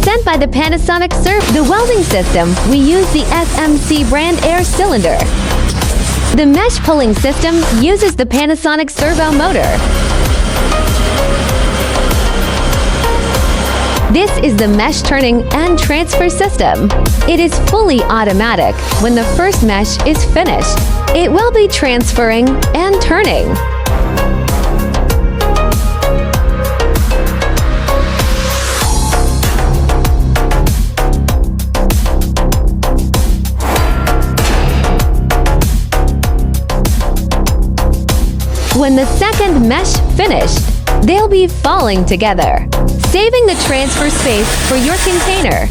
Sent by the Panasonic the welding system, we use the SMC brand air cylinder. The mesh pulling system uses the Panasonic servo motor. This is the mesh turning and transfer system. It is fully automatic. When the first mesh is finished, it will be transferring and turning. When the second mesh finished, they'll be falling together, saving the transfer space for your container.